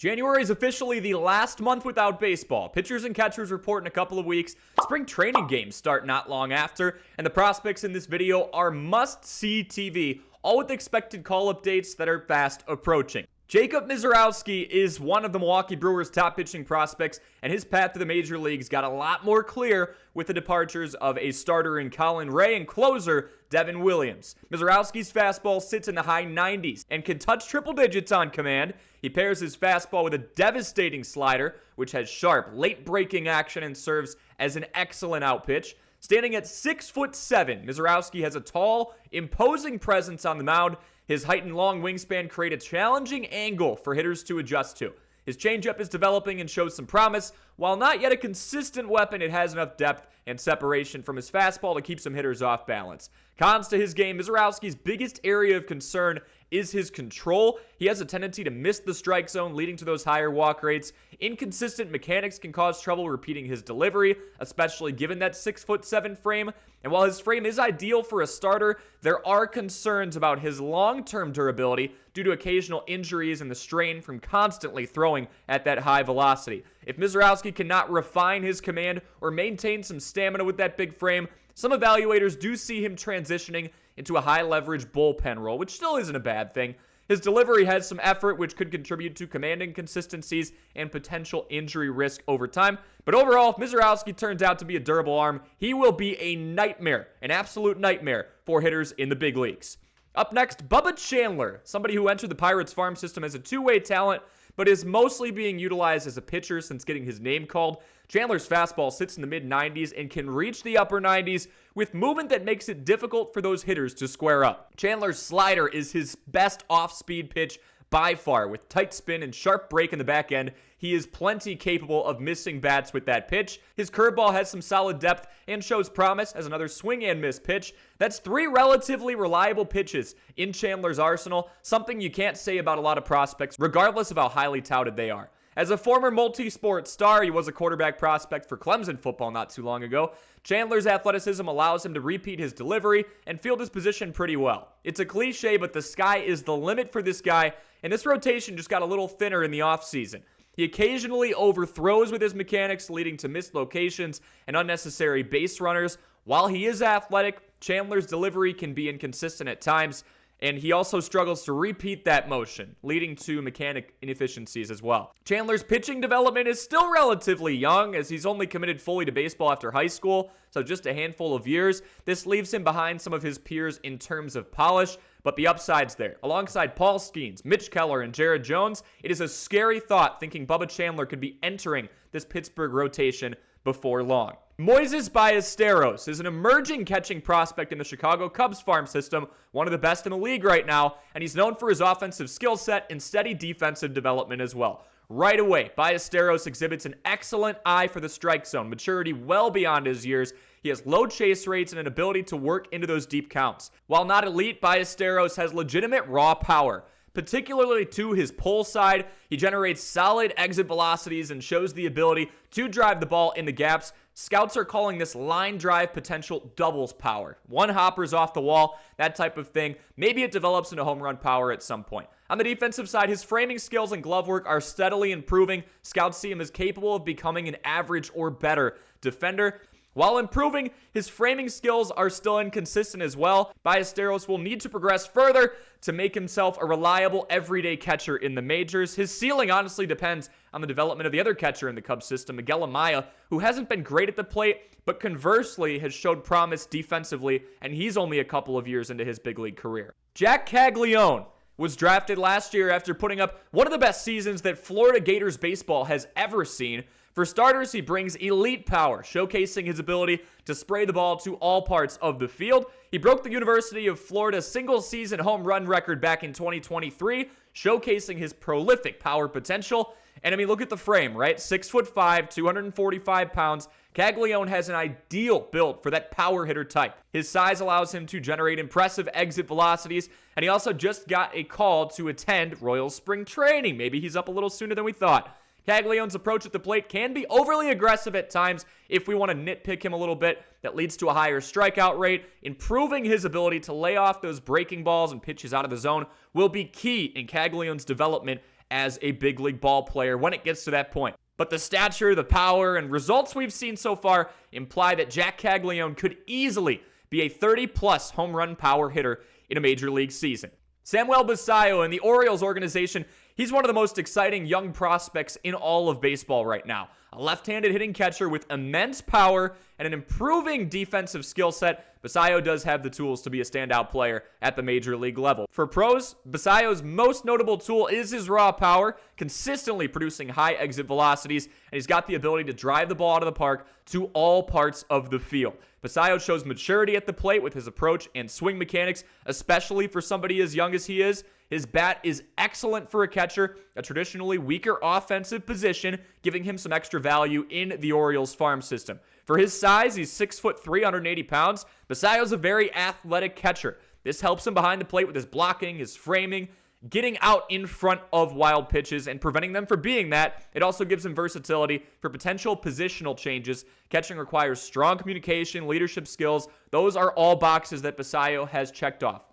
January is officially the last month without baseball. Pitchers and catchers report in a couple of weeks. Spring training games start not long after. And the prospects in this video are must-see TV, all with expected call-up dates that are fast approaching. Jacob Misiorowski is one of the Milwaukee Brewers' top pitching prospects, and his path to the major leagues got a lot more clear with the departures of a starter in Colin Ray and closer Devin Williams. Misiorowski's fastball sits in the high 90s and can touch triple digits on command. He pairs his fastball with a devastating slider, which has sharp, late-breaking action and serves as an excellent outpitch. Standing at 6'7", Misiorowski has a tall, imposing presence on the mound. His height and long wingspan create a challenging angle for hitters to adjust to. His changeup is developing and shows some promise. While not yet a consistent weapon, it has enough depth and separation from his fastball to keep some hitters off balance. Cons to his game: Misiorowski's biggest area of concern is his control. He has a tendency to miss the strike zone, leading to those higher walk rates. Inconsistent mechanics can cause trouble repeating his delivery, especially given that 6'7" frame. And while his frame is ideal for a starter, there are concerns about his long-term durability due to occasional injuries and the strain from constantly throwing at that high velocity. If Misiorowski cannot refine his command or maintain some stamina with that big frame, some evaluators do see him transitioning into a high-leverage bullpen role, which still isn't a bad thing. His delivery has some effort, which could contribute to command inconsistencies and potential injury risk over time. But overall, if Misiorowski turns out to be a durable arm, he will be a nightmare, an absolute nightmare for hitters in the big leagues. Up next, Bubba Chandler, somebody who entered the Pirates farm system as a two-way talent, but is mostly being utilized as a pitcher since getting his name called. Chandler's fastball sits in the mid-90s and can reach the upper 90s with movement that makes it difficult for those hitters to square up. Chandler's slider is his best off-speed pitch by far. With tight spin and sharp break in the back end, he is plenty capable of missing bats with that pitch. His curveball has some solid depth and shows promise as another swing and miss pitch. That's three relatively reliable pitches in Chandler's arsenal, something you can't say about a lot of prospects, regardless of how highly touted they are. As a former multi-sport star, he was a quarterback prospect for Clemson football not too long ago. Chandler's athleticism allows him to repeat his delivery and field his position pretty well. It's a cliche, but the sky is the limit for this guy, and this rotation just got a little thinner in the offseason. He occasionally overthrows with his mechanics, leading to missed locations and unnecessary base runners. While he is athletic, Chandler's delivery can be inconsistent at times, and he also struggles to repeat that motion, leading to mechanic inefficiencies as well. Chandler's pitching development is still relatively young, as he's only committed fully to baseball after high school, so just a handful of years. This leaves him behind some of his peers in terms of polish, but the upside's there. Alongside Paul Skeens, Mitch Keller, and Jared Jones, it is a scary thought thinking Bubba Chandler could be entering this Pittsburgh rotation before long. Moises Ballesteros is an emerging catching prospect in the Chicago Cubs farm system, one of the best in the league right now, and he's known for his offensive skill set and steady defensive development as well. Right away, Ballesteros exhibits an excellent eye for the strike zone, maturity well beyond his years. He has low chase rates and an ability to work into those deep counts. While not elite, Ballesteros has legitimate raw power. Particularly to his pull side, he generates solid exit velocities and shows the ability to drive the ball in the gaps. Scouts are calling this line drive potential doubles power. One hopper's off the wall, that type of thing. Maybe it develops into home run power at some point. On the defensive side, his framing skills and glove work are steadily improving. Scouts see him as capable of becoming an average or better defender. While improving, his framing skills are still inconsistent as well. Ballesteros will need to progress further to make himself a reliable everyday catcher in the majors. His ceiling honestly depends on the development of the other catcher in the Cubs system, Miguel Amaya, who hasn't been great at the plate, but conversely has showed promise defensively, and he's only a couple of years into his big league career. Jac Caglionone was drafted last year after putting up one of the best seasons that Florida Gators baseball has ever seen. For starters, he brings elite power, showcasing his ability to spray the ball to all parts of the field. He broke the University of Florida's single-season home run record back in 2023, showcasing his prolific power potential. And I mean, look at the frame, right? 6'5", 245 pounds. Caglionone has an ideal build for that power hitter type. His size allows him to generate impressive exit velocities, and he also just got a call to attend Royals spring training. Maybe he's up a little sooner than we thought. Caglione's approach at the plate can be overly aggressive at times if we want to nitpick him a little bit. That leads to a higher strikeout rate. Improving his ability to lay off those breaking balls and pitches out of the zone will be key in Caglione's development as a big league ball player when it gets to that point. But the stature, the power, and results we've seen so far imply that Jac Caglionone could easily be a 30-plus home run power hitter in a major league season. Samuel Basallo in the Orioles organization, he's one of the most exciting young prospects in all of baseball right now. A left-handed hitting catcher with immense power and an improving defensive skill set, Basallo does have the tools to be a standout player at the major league level. For pros, Basallo's most notable tool is his raw power, consistently producing high exit velocities, and he's got the ability to drive the ball out of the park to all parts of the field. Basallo shows maturity at the plate with his approach and swing mechanics, especially for somebody as young as he is. His bat is excellent for a catcher, a traditionally weaker offensive position, giving him some extra value in the Orioles farm system. For his size, he's 6'3", 180 pounds. Basallo's a very athletic catcher. This helps him behind the plate with his blocking, his framing, getting out in front of wild pitches and preventing them from being that. It also gives him versatility for potential positional changes. Catching requires strong communication, leadership skills. Those are all boxes that Basallo has checked off.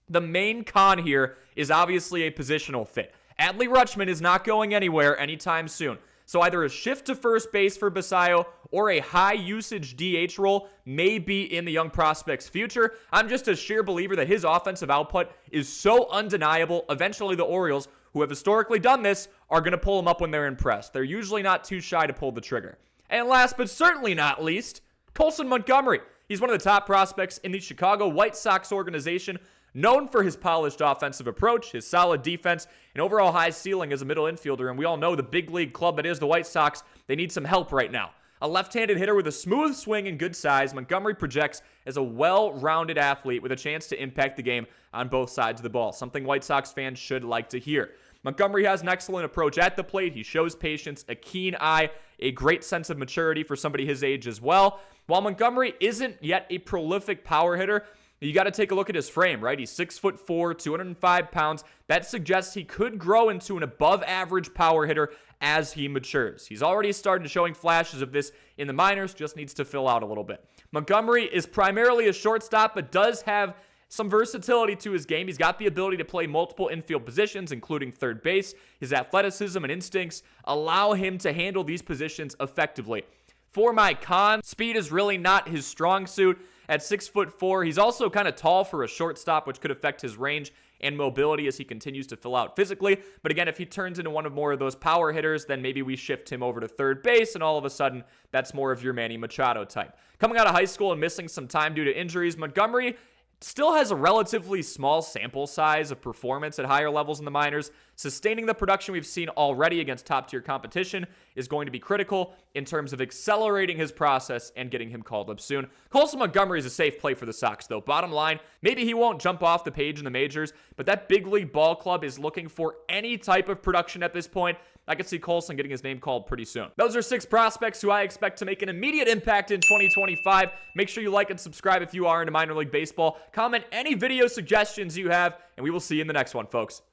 The main con here is obviously a positional fit. Adley Rutschman is not going anywhere anytime soon. So either a shift to first base for Basallo or a high-usage DH role may be in the young prospect's future. I'm just a sheer believer that his offensive output is so undeniable. Eventually, the Orioles, who have historically done this, are going to pull him up when they're impressed. They're usually not too shy to pull the trigger. And last but certainly not least, Colson Montgomery. He's one of the top prospects in the Chicago White Sox organization, known for his polished offensive approach, his solid defense, and overall high ceiling as a middle infielder. And we all know the big league club that is the White Sox, they need some help right now. A left-handed hitter with a smooth swing and good size, Montgomery projects as a well-rounded athlete with a chance to impact the game on both sides of the ball, something White Sox fans should like to hear. Montgomery has an excellent approach at the plate. He shows patience, a keen eye, a great sense of maturity for somebody his age as well. While Montgomery isn't yet a prolific power hitter, you got to take a look at his frame, right? He's 6'4", 205 pounds. That suggests he could grow into an above-average power hitter as he matures. He's already started showing flashes of this in the minors, just needs to fill out a little bit. Montgomery is primarily a shortstop, but does have some versatility to his game. He's got the ability to play multiple infield positions, including third base. His athleticism and instincts allow him to handle these positions effectively. For my con, speed is really not his strong suit. At 6'4", he's also kind of tall for a shortstop, which could affect his range and mobility as he continues to fill out physically. But again, if he turns into one of more of those power hitters, then maybe we shift him over to third base, and all of a sudden, that's more of your Manny Machado type. Coming out of high school and missing some time due to injuries, Montgomery still has a relatively small sample size of performance at higher levels in the minors. Sustaining the production we've seen already against top-tier competition is going to be critical in terms of accelerating his process and getting him called up soon. Colson Montgomery is a safe play for the Sox, though. Bottom line, maybe he won't jump off the page in the majors, but that big league ball club is looking for any type of production at this point. I could see Colson getting his name called pretty soon. Those are 6 prospects who I expect to make an immediate impact in 2025. Make sure you like and subscribe if you are into minor league baseball. Comment any video suggestions you have, and we will see you in the next one, folks.